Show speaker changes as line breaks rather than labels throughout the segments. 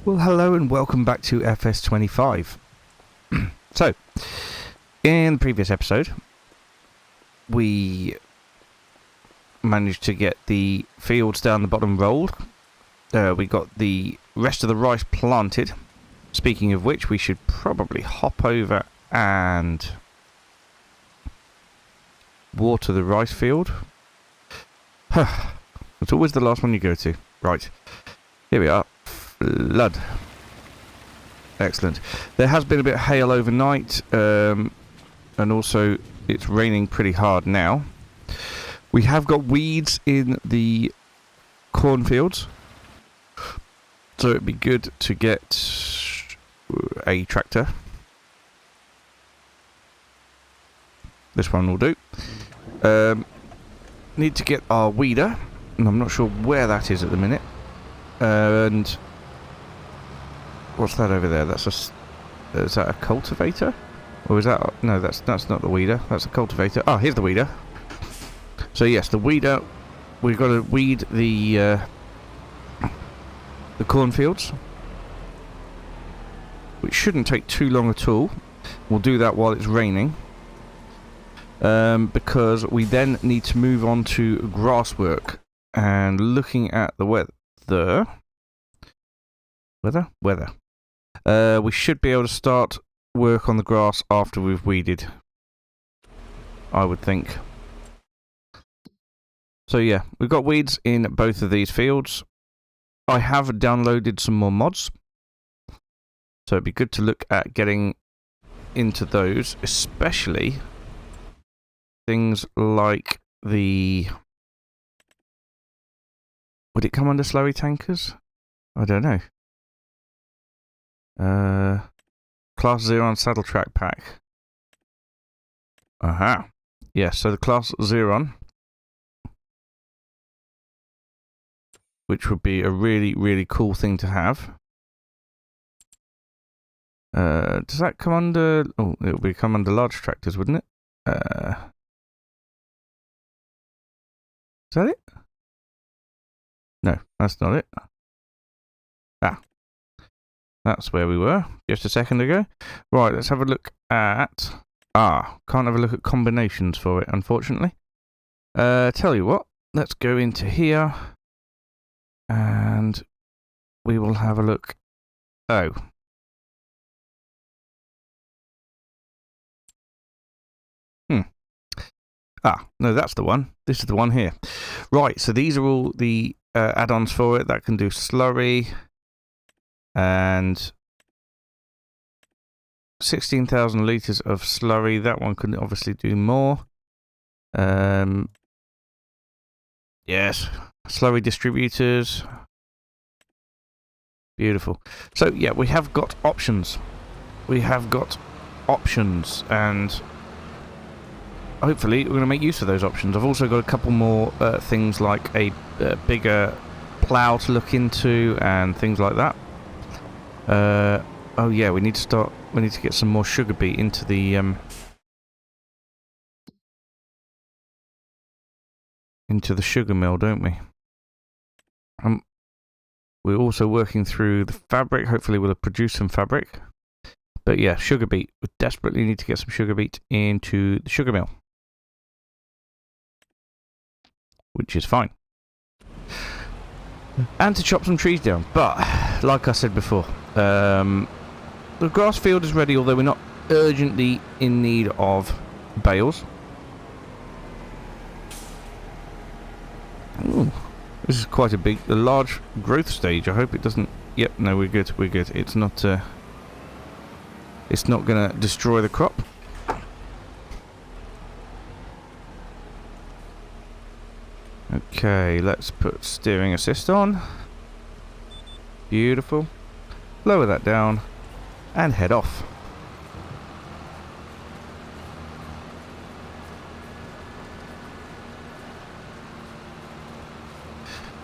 Well, hello and welcome back to FS25. So, in the previous episode, we managed to get the fields down the bottom rolled. We got the rest of the rice planted. Speaking of which, we should probably hop over and water the rice field. It's always the last one you go to. Right, here we are. Flood. Excellent. There has been a bit of hail overnight, and also it's raining pretty hard now. We have got weeds in the cornfields, so it'd be good to get a tractor. This one will do. Need to get our weeder, and I'm not sure where that is at the minute. And what's that over there? That's is that a cultivator? Or is that... No, that's not the weeder. That's a cultivator. Oh, here's the weeder. So yes, the weeder... We've got to weed the cornfields, which shouldn't take too long at all. We'll do that while it's raining. Because we then need to move on to grass work. And looking at the weather... we should be able to start work on the grass after we've weeded, I would think. So yeah, we've got weeds in both of these fields. I have downloaded some more mods, so it'd be good to look at getting into those, especially things like the... Would it come under slurry tankers? I don't know. Class Xeron saddle track pack. Aha. Yeah, so the Class Xeron, which would be a really, really cool thing to have. Does that come under... Oh, it would come under large tractors, wouldn't it? Is that it? No, that's not it. Ah. That's where we were just a second ago. Right, let's have a look at... can't have a look at combinations for it, unfortunately. Tell you what, let's go into here and we will have a look. Oh. No, that's the one. This is the one here. Right, so these are all the add-ons for it. That can do slurry. And 16,000 litres of slurry. That one can obviously do more. Yes. Slurry distributors. Beautiful. So, yeah, we have got options. And hopefully we're going to make use of those options. I've also got a couple more things like a bigger plough to look into and things like that. Oh yeah, we need to get some more sugar beet into the sugar mill, don't we? We're also working through the fabric. Hopefully we'll have produced some fabric. But yeah, sugar beet. We desperately need to get some sugar beet into the sugar mill, which is fine. And to chop some trees down. But like I said before, the grass field is ready, although we're not urgently in need of bales. Ooh, this is quite a large growth stage. I hope it doesn't... Yep, no, we're good. It's not going to destroy the crop. Okay, let's put steering assist on. Beautiful. Lower that down and head off.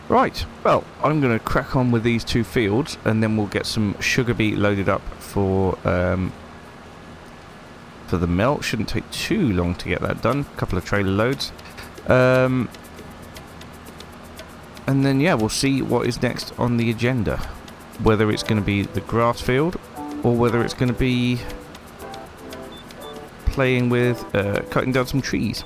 Right, well, I'm going to crack on with these two fields and then we'll get some sugar beet loaded up for the mill. Shouldn't take too long to get that done. A couple of trailer loads. And then, yeah, we'll see what is next on the agenda. whether it's going to be the grass field or whether it's going to be playing with cutting down some trees.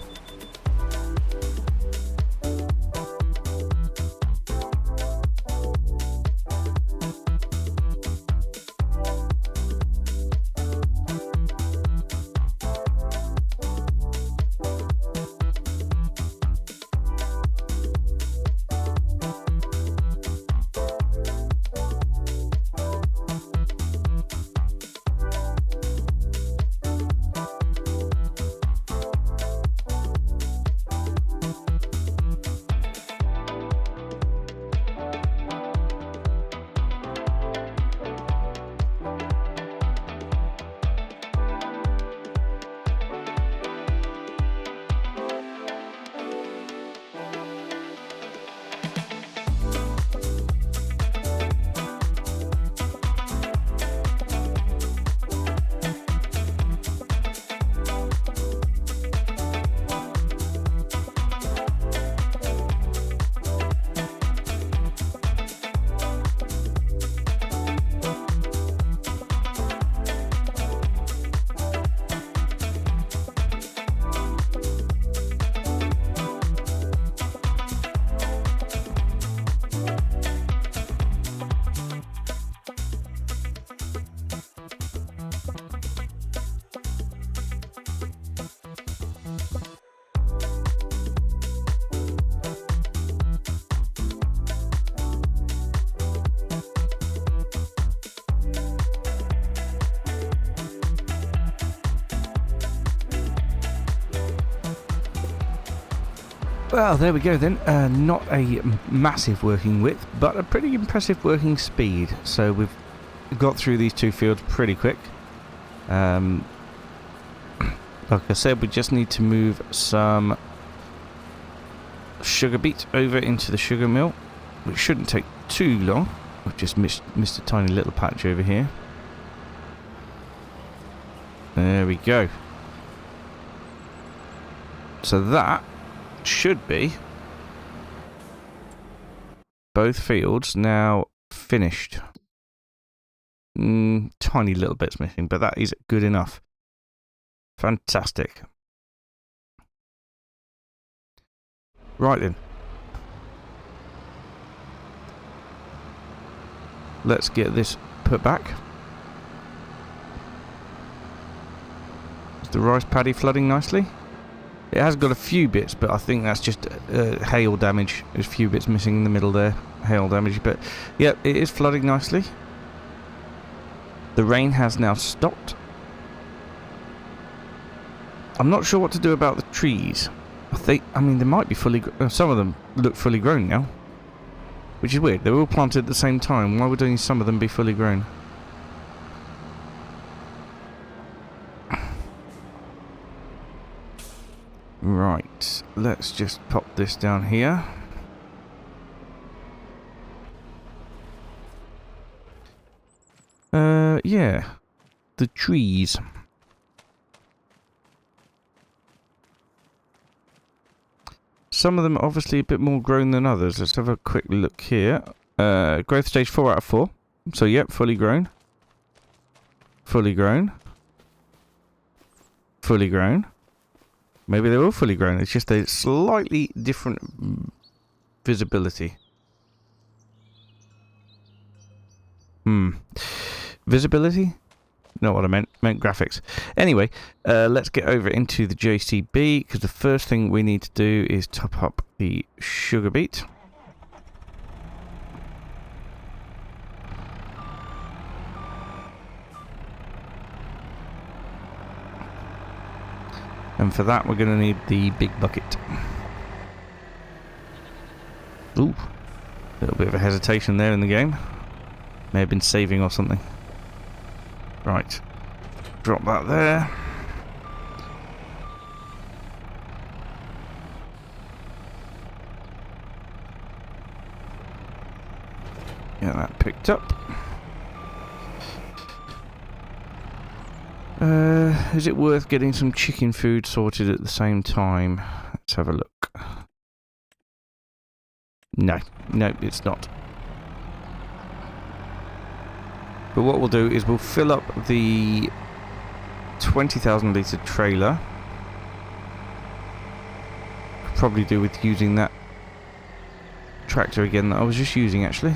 Well, there we go then. Not a massive working width, but a pretty impressive working speed. So we've got through these two fields pretty quick. Like I said, we just need to move some sugar beet over into the sugar mill, which shouldn't take too long. We've just missed a tiny little patch over here. There we go. So that should be both fields now finished. Tiny little bits missing, but that is good enough. Fantastic. Right then. Let's get this put back. Is the rice paddy flooding nicely? It has got a few bits, but I think that's just hail damage. There's a few bits missing in the middle there. Hail damage, but yeah, it is flooding nicely. The rain has now stopped. I'm not sure what to do about the trees. I mean, they might be fully... some of them look fully grown now. Which is weird. They were all planted at the same time. Why would only some of them be fully grown? Right, let's just pop this down here. Yeah, the trees. Some of them are obviously a bit more grown than others. Let's have a quick look here. Growth stage 4 out of 4. So, yep, fully grown. Fully grown. Fully grown. Maybe they're all fully grown. It's just a slightly different visibility. Visibility? Not what I meant. Meant graphics. Anyway, let's get over into the JCB, because the first thing we need to do is top up the sugar beet. And for that, we're going to need the big bucket. Ooh, a little bit of a hesitation there in the game. May have been saving or something. Right, drop that there. Get that picked up. Is it worth getting some chicken food sorted at the same time? Let's have a look. No, it's not. But what we'll do is we'll fill up the 20,000 litre trailer. Could probably do with using that tractor again that I was just using actually.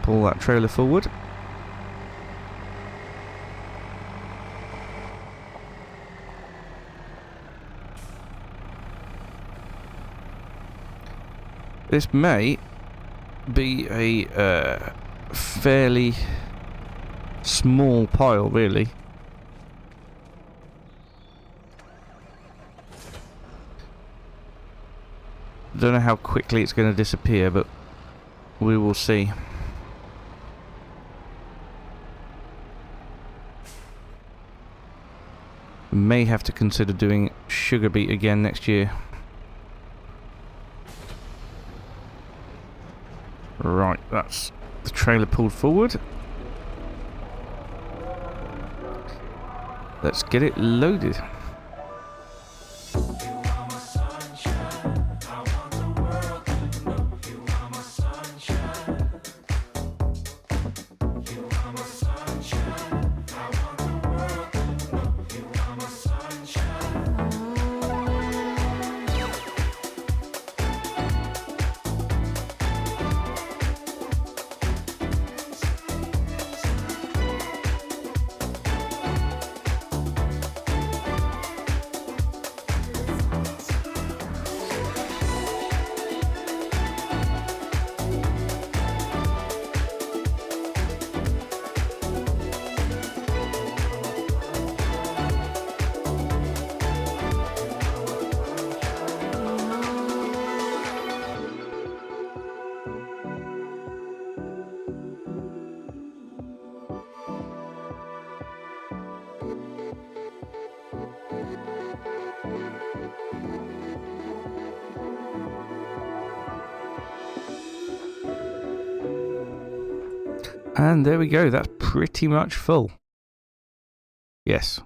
Pull that trailer forward. This may be a fairly small pile, really. Don't know how quickly it's going to disappear, but we will see. May have to consider doing sugar beet again next year. Right, that's the trailer pulled forward. Let's get it loaded. And there we go, that's pretty much full. Yes.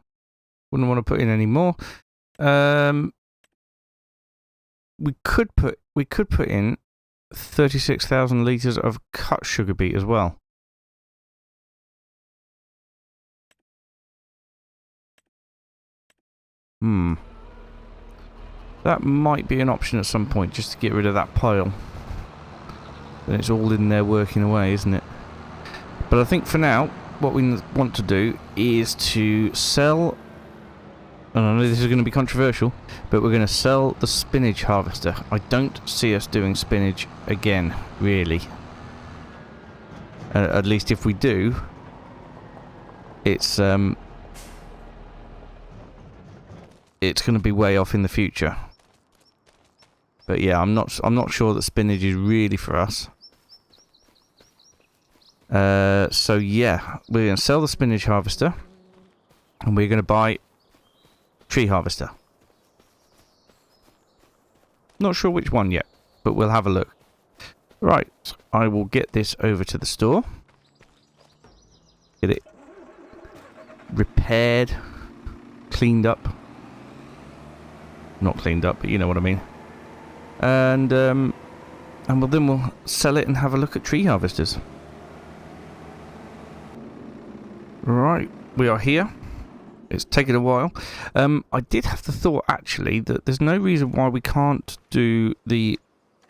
Wouldn't want to put in any more. We could put in 36,000 litres of cut sugar beet as well. That might be an option at some point, just to get rid of that pile. Then it's all in there working away, isn't it? But I think for now, what we want to do is to sell... And I know this is going to be controversial, but we're going to sell the spinach harvester. I don't see us doing spinach again, really. At least if we do, it's going to be way off in the future. But yeah, I'm not sure that spinach is really for us. So yeah, we're going to sell the spinach harvester, and we're going to buy tree harvester. Not sure which one yet, but we'll have a look. Right, I will get this over to the store. Get it repaired, cleaned up. Not cleaned up, but you know what I mean. And then we'll sell it and have a look at tree harvesters. Right, we are here. It's taken a while. I did have the thought, actually, that there's no reason why we can't do the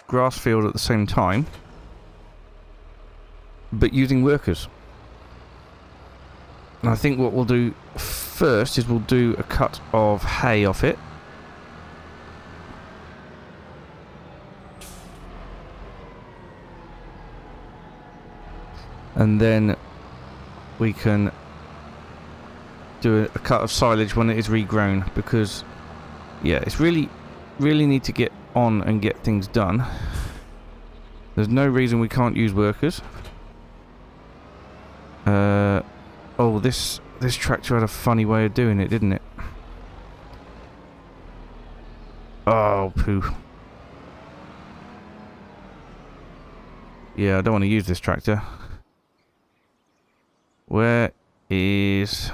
grass field at the same time, but using workers. And I think what we'll do first is we'll do a cut of hay off it. And then we can do a cut of silage when it is regrown, because yeah, it's really need to get on and get things done. There's no reason we can't use workers. Oh, this tractor had a funny way of doing it, didn't it? Oh, poo. Yeah, I don't want to use this tractor. Where is...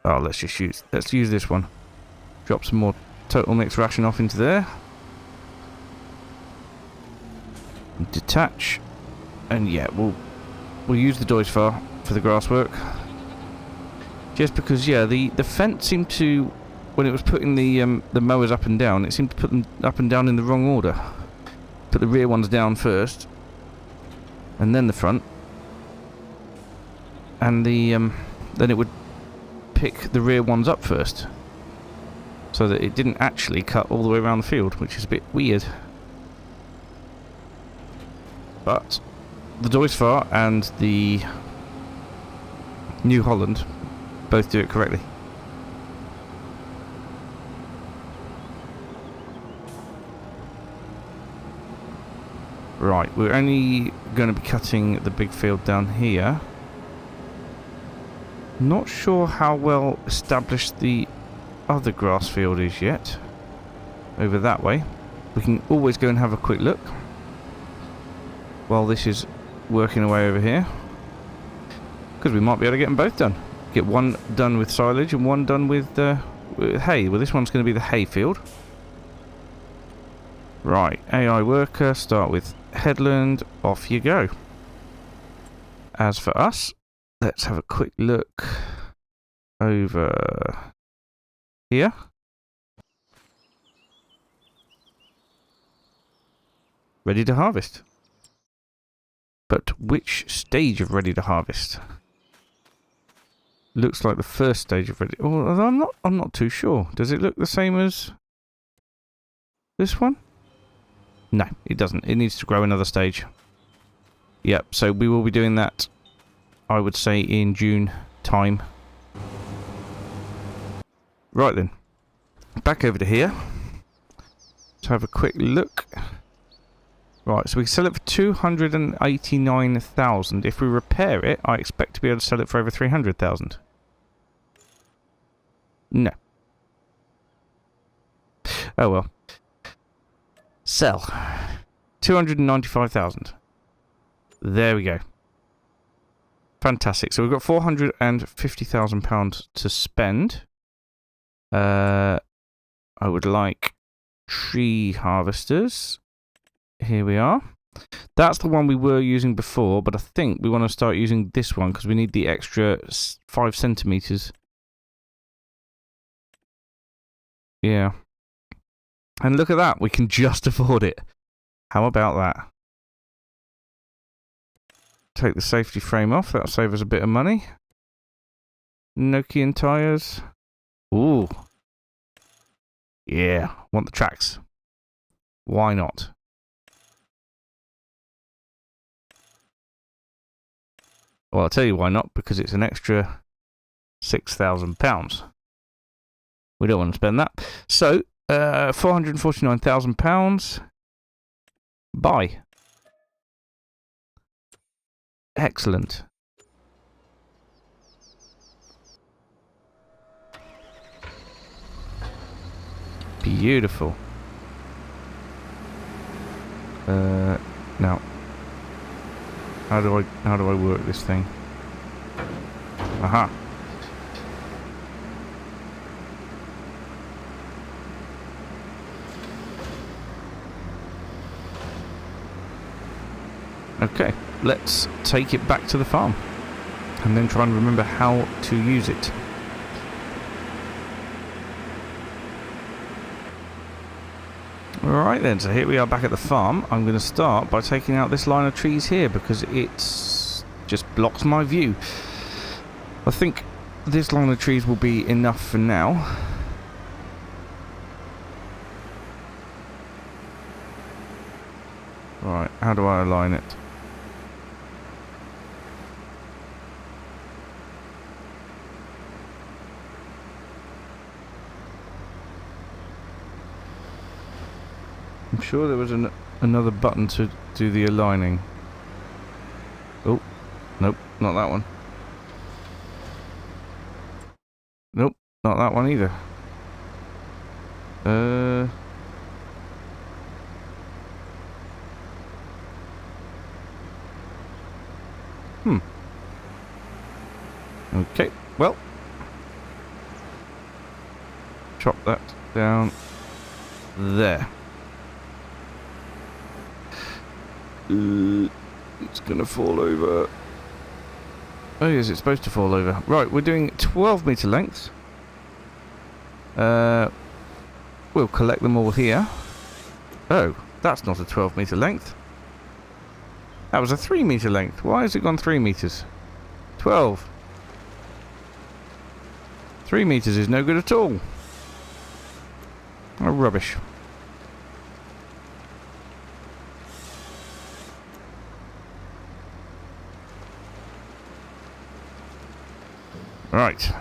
Oh, let's use this one. Drop some more total mix ration off into there. Detach. And yeah, we'll we'll use the Deutz far for the grass work. Just because, yeah, the fence seemed to, when it was putting the mowers up and down, it seemed to put them up and down in the wrong order. Put the rear ones down first, and then the front, and then it would pick the rear ones up first, so that it didn't actually cut all the way around the field, which is a bit weird. But the Deutz and the New Holland both do it correctly. Right, we're only going to be cutting the big field down here. Not sure how well established the other grass field is yet. Over that way. We can always go and have a quick look while this is working away over here. Because we might be able to get them both done. Get one done with silage and one done with hay. Well, this one's going to be the hay field. Right, AI worker, start with headland, off you go. As for us, let's have a quick look over here. Ready to harvest. But which stage of ready to harvest? Looks like the first stage of ready. Oh, I'm not too sure. Does it look the same as this one? No, it doesn't. It needs to grow another stage. Yep, so we will be doing that, I would say, in June time. Right then. Back over to here. To have a quick look. Right, so we can sell it for 289,000. If we repair it, I expect to be able to sell it for over 300,000. No. Oh well. Sell. 295,000. There we go. Fantastic. So we've got £450,000 to spend. I would like tree harvesters. Here we are. That's the one we were using before, but I think we want to start using this one because we need the extra 5 centimeters. Yeah. And look at that, we can just afford it. How about that? Take the safety frame off, that'll save us a bit of money. Nokian tyres. Ooh. Yeah, want the tracks. Why not? Well, I'll tell you why not, because it's an extra £6,000. We don't want to spend that. So, £449,000. Buy. Excellent. Beautiful. Now, how do I work this thing? Aha. Okay, let's take it back to the farm and then try and remember how to use it. Alright then, so here we are back at the farm. I'm going to start by taking out this line of trees here because it just blocks my view. I think this line of trees will be enough for now. Right, how do I align it? I'm sure there was another button to do the aligning. Oh, nope, not that one. Nope, not that one either. Okay, well. Chop that down there. It's gonna fall over. Oh, is it supposed to fall over? Right, we're doing 12 metre lengths. We'll collect them all here. Oh, that's not a 12 metre length. That was a 3 metre length. Why has it gone 3 metres? 12. 3 metres is no good at all. Oh, rubbish. Right.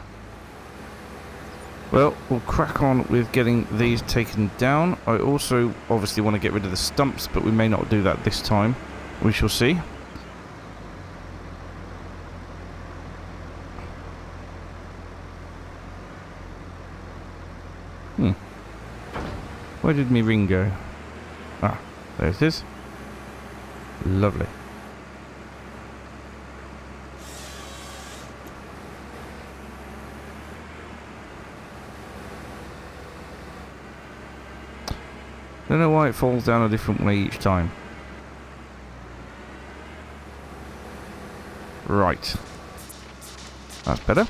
Well, we'll crack on with getting these taken down. I also obviously want to get rid of the stumps, but we may not do that this time. We shall see. Where did my ring go? Ah, there it is. Lovely. Don't know why it falls down a different way each time. Right. That's better.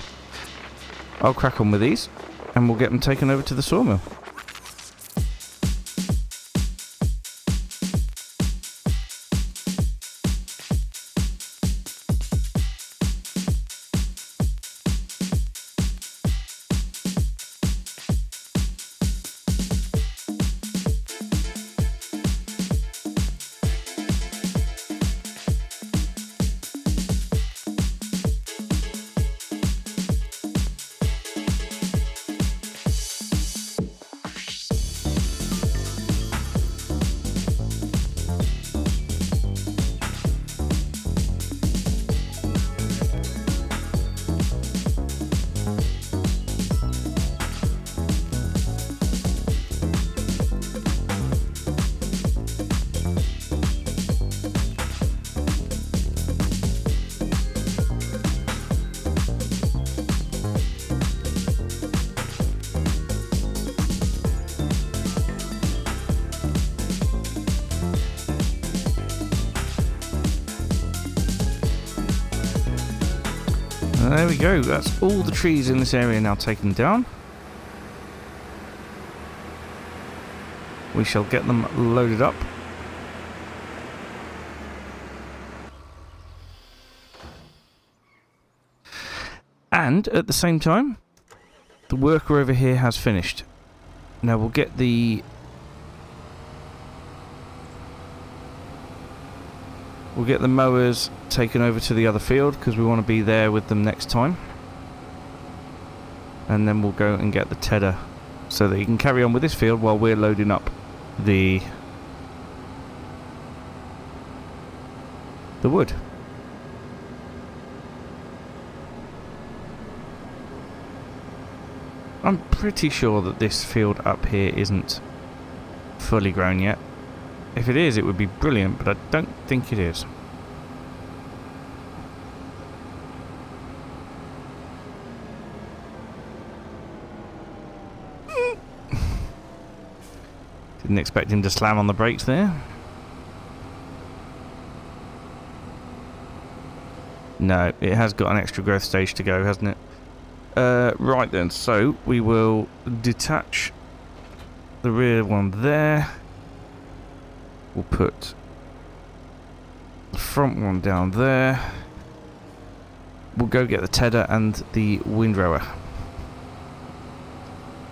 I'll crack on with these and we'll get them taken over to the sawmill. There we go, that's all the trees in this area now taken down. We shall get them loaded up. And at the same time, the worker over here has finished. Now we'll get the mowers taken over to the other field because we want to be there with them next time. And then we'll go and get the tedder so that he can carry on with this field while we're loading up the wood. I'm pretty sure that this field up here isn't fully grown yet. If it is, it would be brilliant, but I don't think it is. Didn't expect him to slam on the brakes there. No, it has got an extra growth stage to go, hasn't it? Right then, so we will detach the rear one there. We'll put the front one down there. We'll go get the tedder and the windrower.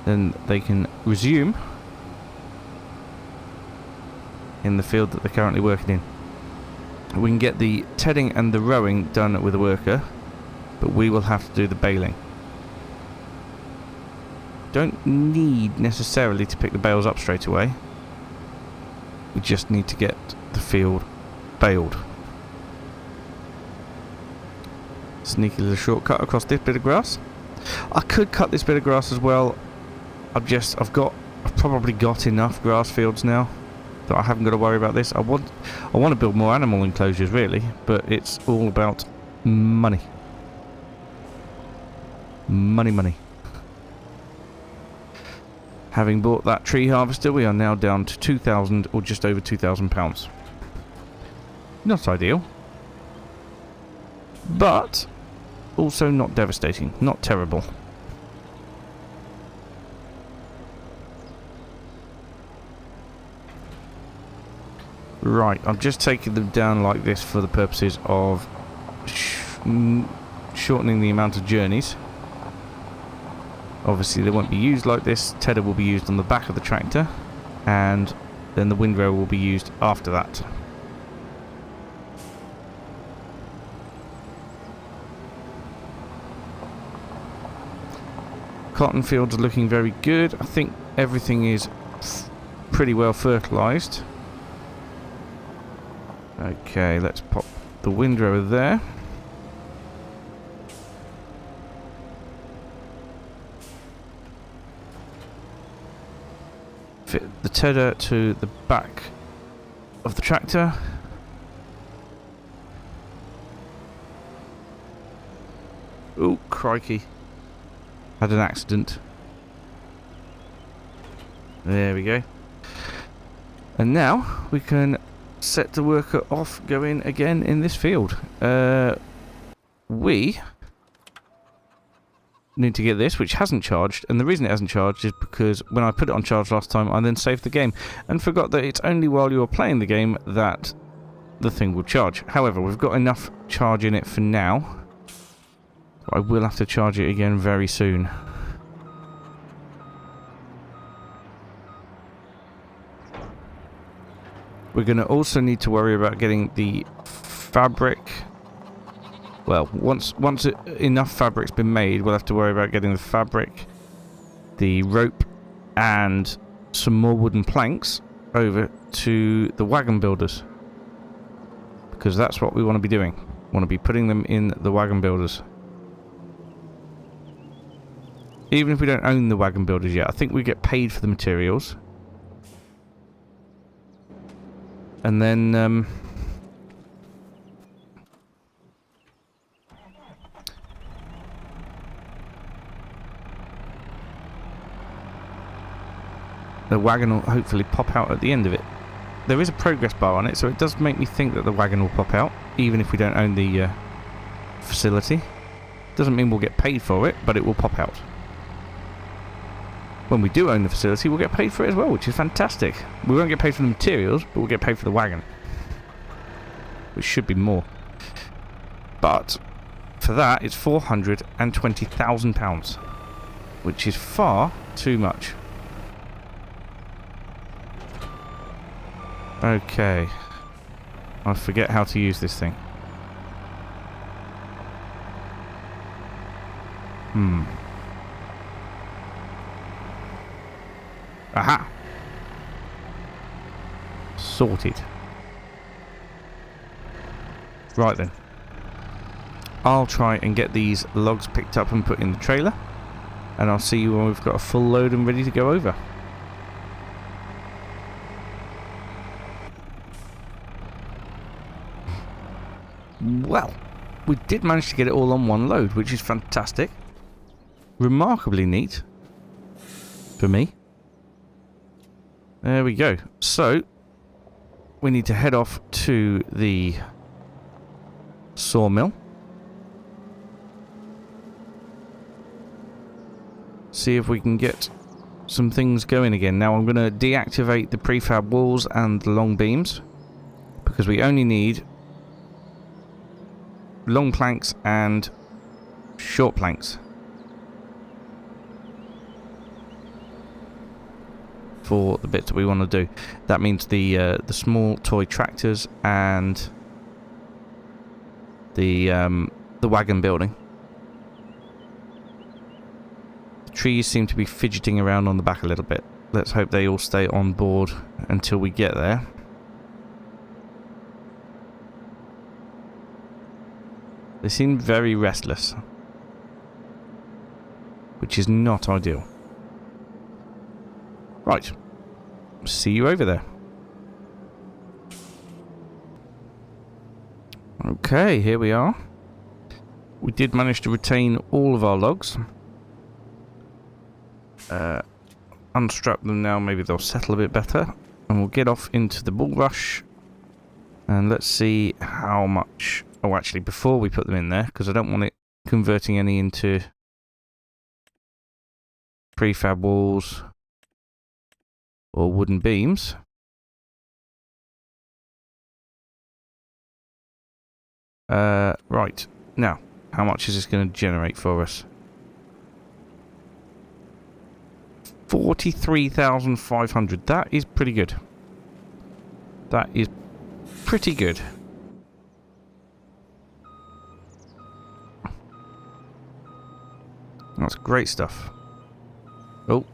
Then they can resume in the field that they're currently working in. We can get the tedding and the rowing done with a worker, but we will have to do the baling. Don't need necessarily to pick the bales up straight away. We just need to get the field baled. Sneaky little shortcut across this bit of grass. I could cut this bit of grass as well. I've probably got enough grass fields now that I haven't got to worry about this. I want to build more animal enclosures really, but it's all about money. Money. Having bought that tree harvester, we are now down to 2,000 or just over £2,000. Not ideal. But also not devastating. Not terrible. Right, I'm just taking them down like this for the purposes of shortening the amount of journeys. Obviously they won't be used like this. Tedder will be used on the back of the tractor, and then the windrow will be used after that. Cotton fields are looking very good. I think everything is pretty well fertilised. Okay, let's pop the windrow there. Fit the tedder to the back of the tractor. Oh, crikey. Had an accident. There we go. And now we can set the worker off going again in this field. We need to get this, which hasn't charged, and the reason it hasn't charged is because when I put it on charge last time, I then saved the game and forgot that it's only while you're playing the game that the thing will charge. However, we've got enough charge in it for now. I will have to charge it again very soon. We're going to also need to worry about getting the fabric. Well, once enough fabric's been made, we'll have to worry about getting the fabric, the rope, and some more wooden planks over to the wagon builders. Because that's what we want to be doing. We want to be putting them in the wagon builders. Even if we don't own the wagon builders yet, I think we get paid for the materials. And then the wagon will hopefully pop out at the end of it. There is a progress bar on it, so it does make me think that the wagon will pop out, even if we don't own the facility. Doesn't mean we'll get paid for it, but it will pop out. When we do own the facility, we'll get paid for it as well, which is fantastic. We won't get paid for the materials, but we'll get paid for the wagon. Which should be more. But for that, it's £420,000. Which is far too much. Okay. I forget how to use this thing. Aha! Sorted. Right then. I'll try and get these logs picked up and put in the trailer. And I'll see you when we've got a full load and ready to go over. Well, we did manage to get it all on one load, which is fantastic. Remarkably neat. For me. There we go. So, we need to head off to the sawmill. See if we can get some things going again. Now I'm going to deactivate the prefab walls and the long beams, because we only need long planks and short planks for the bits that we want to do. That means the small toy tractors and the wagon building. The trees seem to be fidgeting around on the back a little bit. Let's hope they all stay on board until we get there. They seem very restless, which is not ideal. Right. See you over there. Okay, here we are. We did manage to retain all of our logs. Unstrap them now, maybe they'll settle a bit better. And we'll get off into the bulrush. And let's see how much... Oh, actually, before we put them in there, because I don't want it converting any into prefab walls or wooden beams. Right, now, how much is this going to generate for us? 43,500. That is pretty good. That is pretty good. That's great stuff. Oh.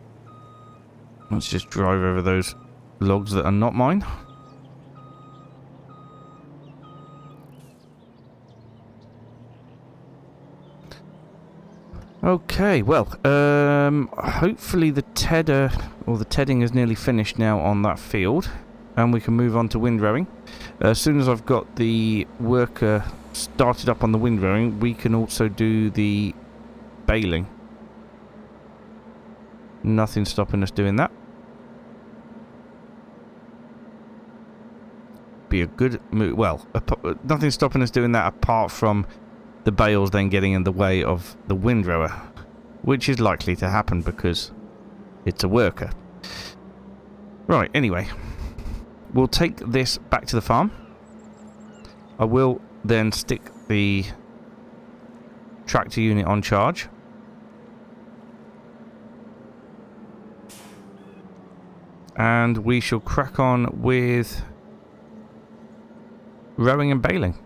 Let's just drive over those logs that are not mine. Okay, well, hopefully the tedder, or the tedding is nearly finished now on that field, and we can move on to windrowing. As soon as I've got the worker started up on the windrowing, we can also do the baling. Nothing stopping us doing that. Be a good move. Well, nothing stopping us doing that apart from the bales then getting in the way of the windrower, which is likely to happen because it's a worker. Right, anyway, we'll take this back to the farm. I will then stick the tractor unit on charge. And we shall crack on with rowing and baling.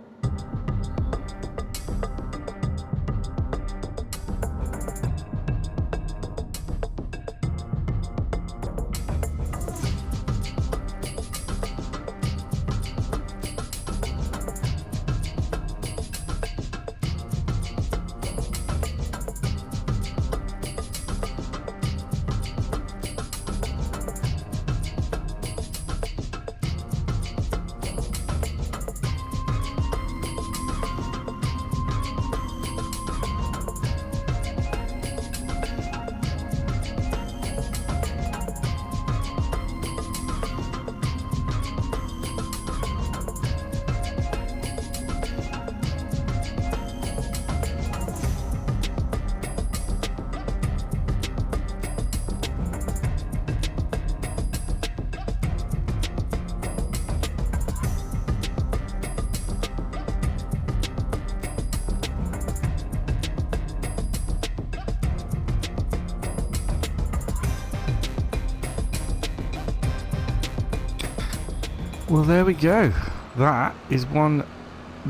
Well, there we go. That is one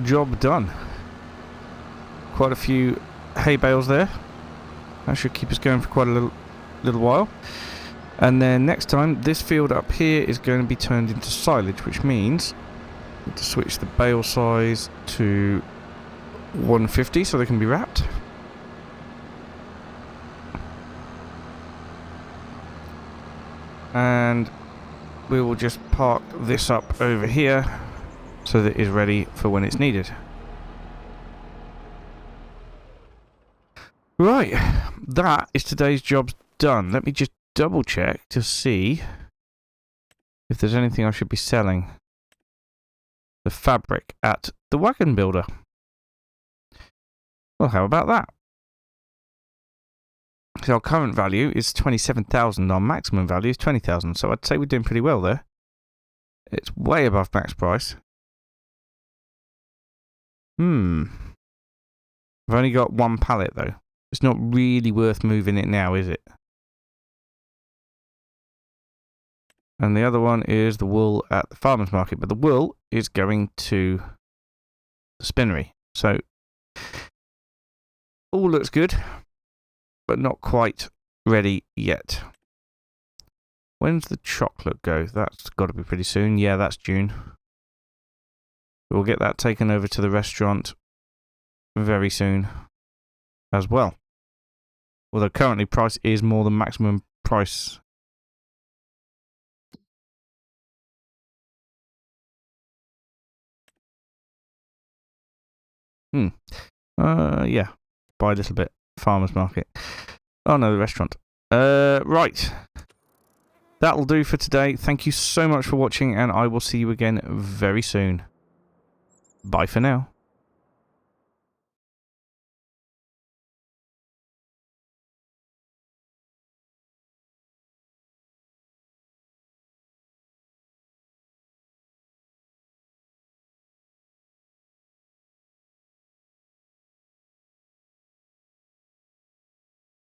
job done. Quite a few hay bales there. That should keep us going for quite a little while. And then next time, this field up here is going to be turned into silage, which means we need to switch the bale size to 150 so they can be wrapped. And we will just park this up over here so that it is ready for when it's needed. Right, that is today's jobs done. Let me just double check to see if there's anything I should be selling. The fabric at the wagon builder. Well, how about that? So our current value is 27,000, our maximum value is 20,000, so I'd say we're doing pretty well there. It's way above max price. I've only got one pallet though. It's not really worth moving it now, is it? And the other one is the wool at the farmer's market, but the wool is going to the spinnery. So, all looks good, but not quite ready yet. When's the chocolate go? That's got to be pretty soon. Yeah, that's June. We'll get that taken over to the restaurant very soon as well. Although currently price is more than maximum price. Yeah. Buy a little bit. Farmer's market. Oh no, the restaurant. Right. That'll do for today. Thank you so much for watching, and I will see you again very soon. Bye for now.